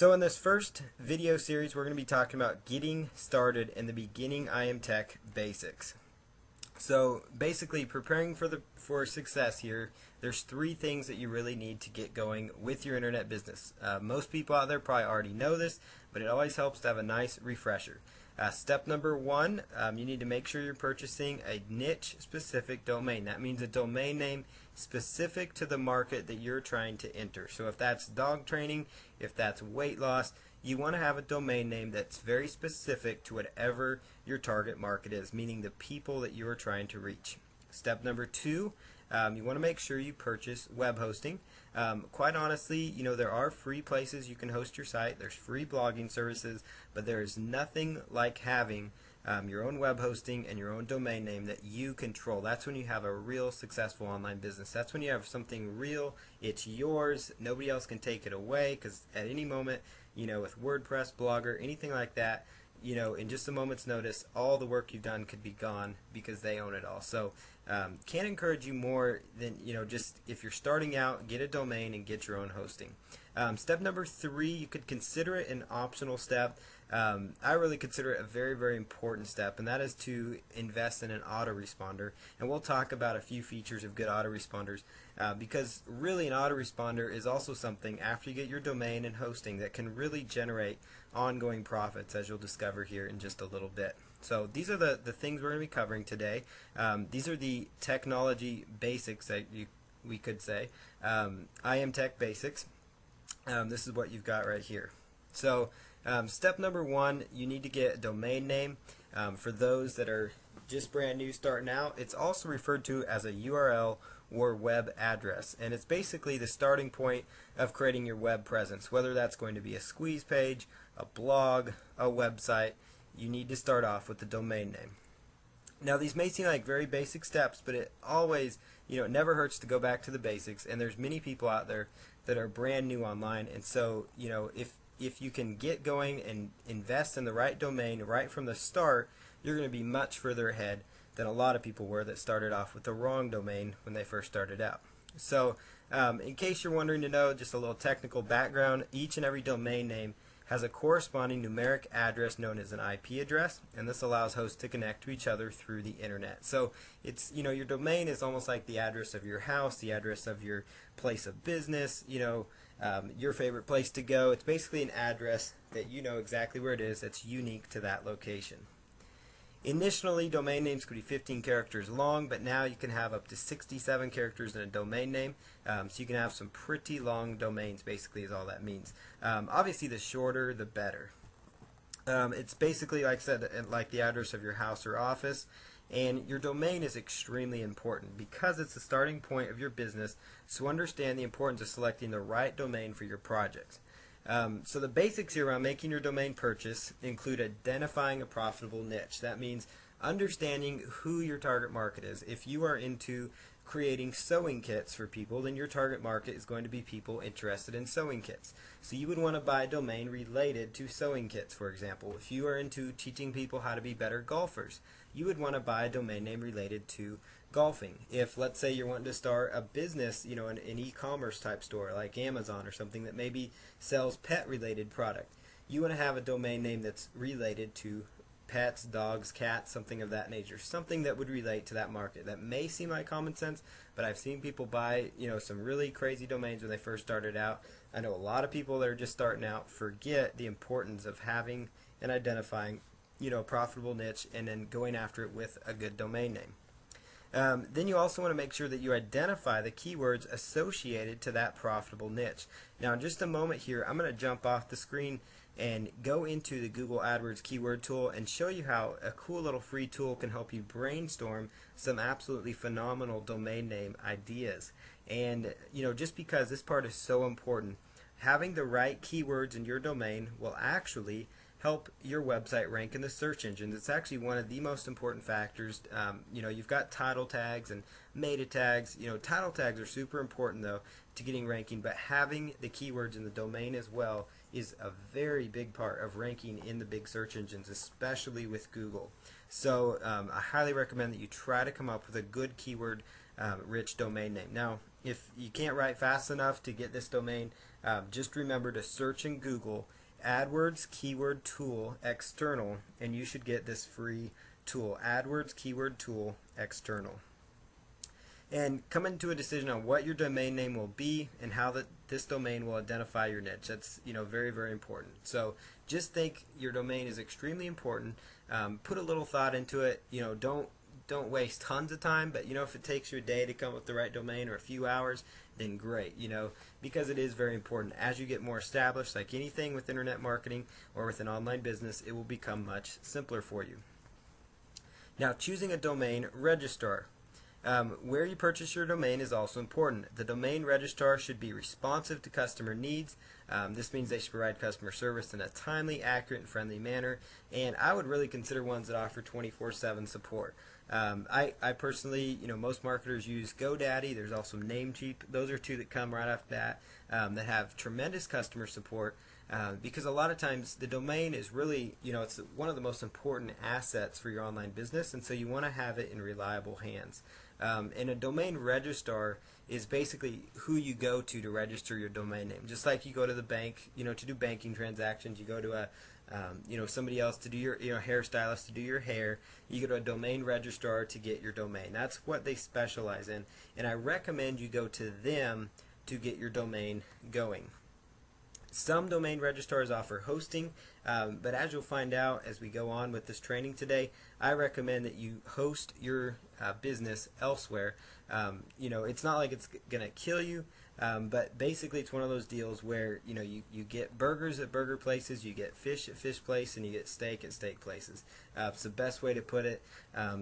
So in this first video series, we're going to be talking about getting started in the beginning IMTech basics. So basically, preparing for success here, there's three things that you really need to get going with your internet business. Most people out there probably already know this, but it always helps to have a nice refresher. Step number one, you need to make sure you're purchasing a niche specific domain. That means a domain name specific to the market that you're trying to enter. So if that's dog training, if that's weight loss, you want to have a domain name that's very specific to whatever your target market is, meaning the people that you are trying to reach. Step number two, you want to make sure you purchase web hosting. Quite honestly, there are free places you can host your site. There's free blogging services, but there is nothing like having your own web hosting and your own domain name that you control. That's when you have a real successful online business. That's when you have something real. It's yours. Nobody else can take it away, because at any moment, with WordPress, Blogger, anything like that, in just a moment's notice, all the work you've done could be gone because they own it all. So can't encourage you more than, just if you're starting out, get a domain and get your own hosting. Step number three, you could consider it an optional step. I really consider it a very, very important step, and that is to invest in an autoresponder. And we'll talk about a few features of good autoresponders, because really an autoresponder is also something, after you get your domain and hosting, that can really generate ongoing profits, as you'll discover here in just a little bit. So these are the things we're going to be covering today. These are the technology basics that we could say. IMTech basics. This is what you've got right here. So step number one, you need to get a domain name. For those that are just brand new starting out, it's also referred to as a URL or web address, and it's basically the starting point of creating your web presence. Whether that's going to be a squeeze page, a blog, a website, you need to start off with the domain name. Now, these may seem like very basic steps, but it always, it never hurts to go back to the basics, and there's many people out there that are brand new online, and so, if you can get going and invest in the right domain right from the start, you're going to be much further ahead than a lot of people were that started off with the wrong domain when they first started out. So in case you're wondering to know, just a little technical background, each and every domain name has a corresponding numeric address known as an IP address, and this allows hosts to connect to each other through the internet. So it's, your domain is almost like the address of your house, the address of your place of business, your favorite place to go. It's basically an address that you know exactly where it is, that's unique to that location. Initially, domain names could be 15 characters long, but now you can have up to 67 characters in a domain name. So you can have some pretty long domains, basically, is all that means. Obviously, the shorter, the better. It's basically, like I said, like the address of your house or office. And your domain is extremely important because it's the starting point of your business, so understand the importance of selecting the right domain for your projects. So the basics here around making your domain purchase include identifying a profitable niche. That means understanding who your target market is. If you are into creating sewing kits for people, then your target market is going to be people interested in sewing kits. So you would want to buy a domain related to sewing kits, for example. If you are into teaching people how to be better golfers, you would want to buy a domain name related to golfing. If, let's say, you're wanting to start a business, an e-commerce type store like Amazon or something that maybe sells pet related product, you want to have a domain name that's related to pets, dogs, cats, something of that nature, something that would relate to that market. That may seem like common sense, but I've seen people buy some really crazy domains when they first started out. I know a lot of people that are just starting out forget the importance of having and identifying a profitable niche and then going after it with a good domain name. Then you also want to make sure that you identify the keywords associated to that profitable niche. Now, in just a moment here, I'm going to jump off the screen and go into the Google AdWords keyword tool and show you how a cool little free tool can help you brainstorm some absolutely phenomenal domain name ideas. And just because this part is so important, having the right keywords in your domain will actually help your website rank in the search engines. It's actually one of the most important factors. You've got title tags and meta tags. Title tags are super important though to getting ranking, but having the keywords in the domain as well is a very big part of ranking in the big search engines, especially with Google. So I highly recommend that you try to come up with a good keyword rich domain name. Now, if you can't write fast enough to get this domain, just remember to search in Google AdWords Keyword Tool External, and you should get this free tool, AdWords Keyword Tool External. And come into a decision on what your domain name will be and how this domain will identify your niche. That's very, very important. So just think your domain is extremely important. Put a little thought into it. Don't waste tons of time, but if it takes you a day to come up with the right domain or a few hours, then great, because it is very important. As you get more established, like anything with internet marketing or with an online business, it will become much simpler for you. Now, choosing a domain registrar. Where you purchase your domain is also important. The domain registrar should be responsive to customer needs. This means they should provide customer service in a timely, accurate, and friendly manner. And I would really consider ones that offer 24/7 support. I personally, most marketers use GoDaddy. There's also Namecheap. Those are two that come right off the bat that have tremendous customer support. Because a lot of times the domain is really, it's one of the most important assets for your online business, and so you want to have it in reliable hands. And a domain registrar is basically who you go to register your domain name. Just like you go to the bank, to do banking transactions, you go to somebody else to do your, hairstylist to do your hair. You go to a domain registrar to get your domain. That's what they specialize in, and I recommend you go to them to get your domain going. Some domain registrars offer hosting, but as you'll find out as we go on with this training today, I recommend that you host your business elsewhere. It's not like it's going to kill you, but basically it's one of those deals where you get burgers at burger places, you get fish at fish place, and you get steak at steak places. It's the best way to put it.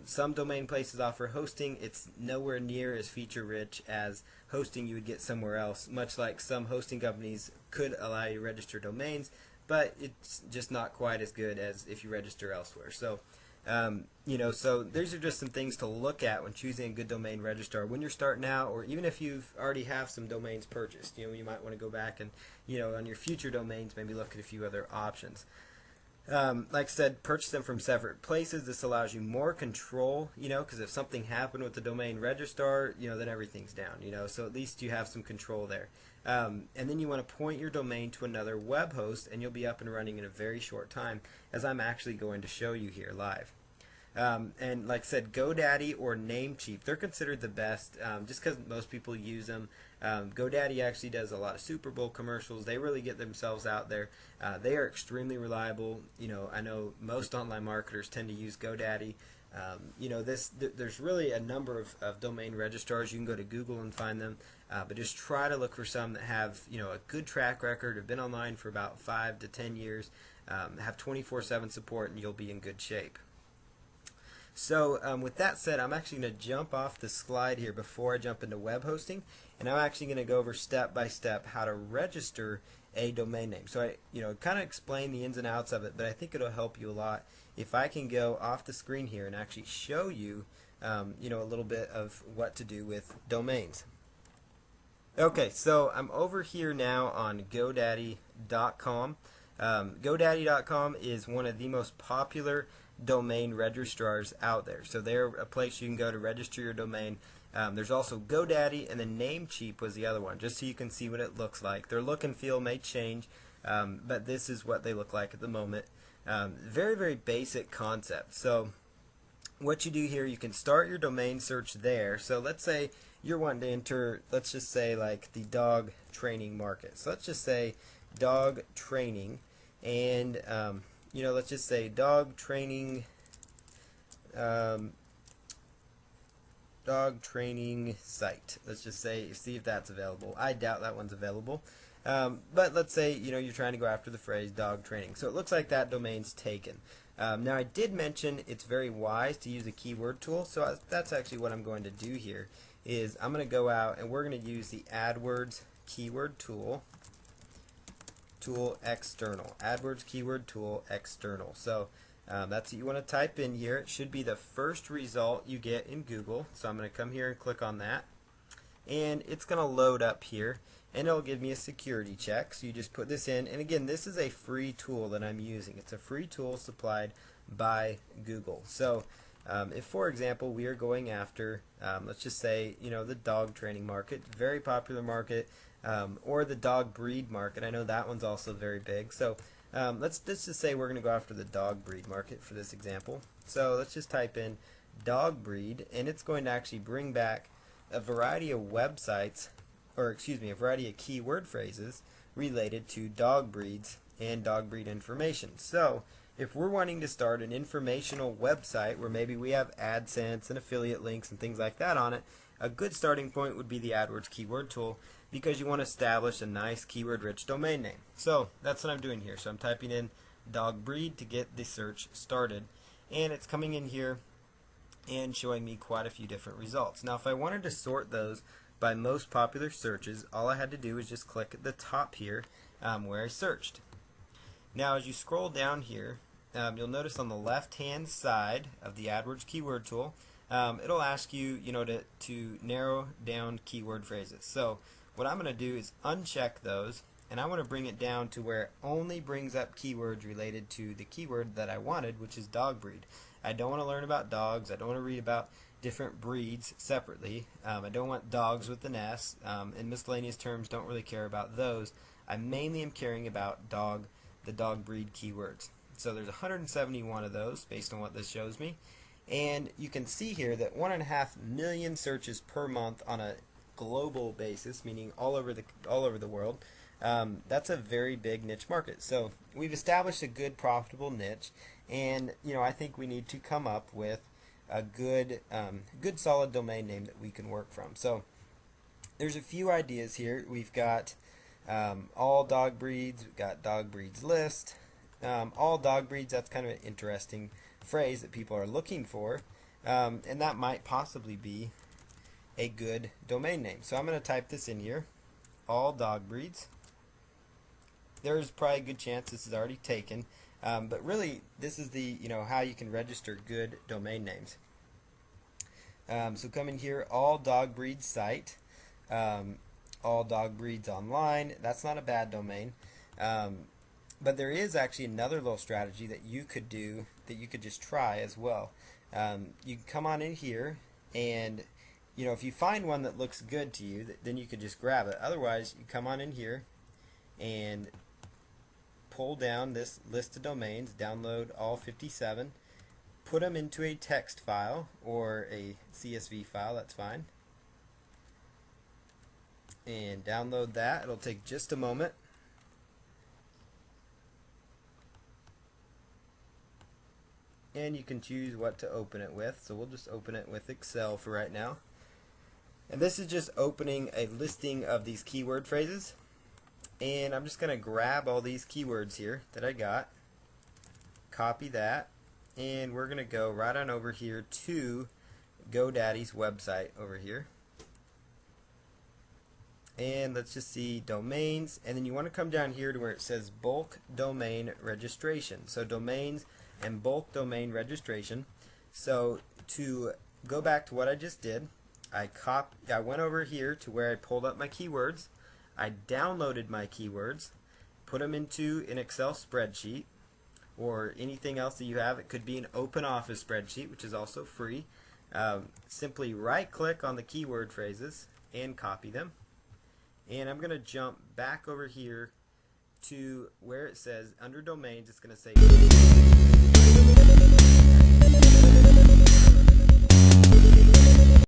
Some domain places offer hosting. It's nowhere near as feature rich as hosting you would get somewhere else, much like some hosting companies could allow you to register domains, but it's just not quite as good as if you register elsewhere. So so these are just some things to look at when choosing a good domain registrar when you're starting out, or even if you've already have some domains purchased. You might want to go back and on your future domains maybe look at a few other options. Like I said, purchase them from separate places. This allows you more control, because if something happened with the domain registrar, then everything's down, so at least you have some control there. And then you want to point your domain to another web host, and you'll be up and running in a very short time, as I'm actually going to show you here live. And like I said, GoDaddy or Namecheap, they're considered the best just because most people use them. GoDaddy actually does a lot of Super Bowl commercials. They really get themselves out there. They are extremely reliable. I know most online marketers tend to use GoDaddy. There's really a number of domain registrars. You can go to Google and find them, but just try to look for some that have a good track record, have been online for about 5 to 10 years, have 24/7 support, and you'll be in good shape. So with that said, I'm actually going to jump off the slide here before I jump into web hosting, and I'm actually going to go over step by step how to register a domain name. So I kind of explain the ins and outs of it, but I think it'll help you a lot if I can go off the screen here and actually show you a little bit of what to do with domains. Okay, so I'm over here now on GoDaddy.com. GoDaddy.com is one of the most popular domain registrars out there. So they're a place you can go to register your domain. There's also GoDaddy, and then Namecheap was the other one, just so you can see what it looks like. Their look and feel may change, but this is what they look like at the moment. Very, very basic concept. So what you do here, you can start your domain search there. So let's say you're wanting to enter, let's just say like the dog training market. So let's just say dog training, and let's just say dog training site. Let's just say, see if that's available. I doubt that one's available. But let's say you're trying to go after the phrase dog training. So it looks like that domain's taken. Now I did mention it's very wise to use a keyword tool. So that's actually what I'm going to do here. Is I'm going to go out and we're going to use the AdWords keyword tool external. AdWords keyword tool external. So that's what you want to type in here. It should be the first result you get in Google. So I'm going to come here and click on that, and it's going to load up here, and it'll give me a security check. So you just put this in, and again, this is a free tool that I'm using. It's a free tool supplied by Google. So If, for example, we are going after, let's just say, the dog training market, very popular market, or the dog breed market. I know that one's also very big. So let's just say we're going to go after the dog breed market for this example. So let's just type in dog breed, and it's going to actually bring back a variety of websites, or excuse me, a variety of keyword phrases related to dog breeds and dog breed information. So if we're wanting to start an informational website where maybe we have AdSense and affiliate links and things like that on it, a good starting point would be the AdWords keyword tool, because you want to establish a nice keyword rich domain name. So that's what I'm doing here. So I'm typing in dog breed to get the search started, and it's coming in here and showing me quite a few different results. Now if I wanted to sort those by most popular searches, all I had to do was just click at the top here where I searched. Now as you scroll down here, you'll notice on the left hand side of the AdWords keyword tool, it'll ask you, to narrow down keyword phrases. So what I'm going to do is uncheck those, and I want to bring it down to where it only brings up keywords related to the keyword that I wanted, which is dog breed. I don't want to learn about dogs. I don't want to read about different breeds separately. I don't want dogs with an S, and miscellaneous terms, don't really care about those. I mainly am caring about the dog breed keywords. So there's 171 of those based on what this shows me, and you can see here that 1.5 million searches per month on a global basis, meaning all over the world. That's a very big niche market. So we've established a good profitable niche, and I think we need to come up with a good solid domain name that we can work from. So there's a few ideas here. We've got all dog breeds, we've got dog breeds list. All dog breeds, that's kind of an interesting phrase that people are looking for, and that might possibly be a good domain name. So I'm going to type this in here, all dog breeds. There's probably a good chance this is already taken, but really this is the how you can register good domain names. So come in here, all dog breeds site, all dog breeds online. That's not a bad domain. But there is actually another little strategy that you could do, that you could just try as well. You can come on in here, and if you find one that looks good to you, then you could just grab it. Otherwise, you come on in here and pull down this list of domains, download all 57, put them into a text file or a CSV file, that's fine, and download that. It'll take just a moment. And you can choose what to open it with. So we'll just open it with Excel for right now. And this is just opening a listing of these keyword phrases. And I'm just going to grab all these keywords here that I got, copy that, and we're going to go right on over here to GoDaddy's website over here. And let's just see domains, and then you want to come down here to where it says bulk domain registration. So domains and bulk domain registration. So to go back to what I just did, I went over here to where I pulled up my keywords, I downloaded my keywords, put them into an Excel spreadsheet or anything else that you have. It could be an open office spreadsheet, which is also free. Simply right click on the keyword phrases and copy them. And I'm going to jump back over here to where it says under domains, it's going to say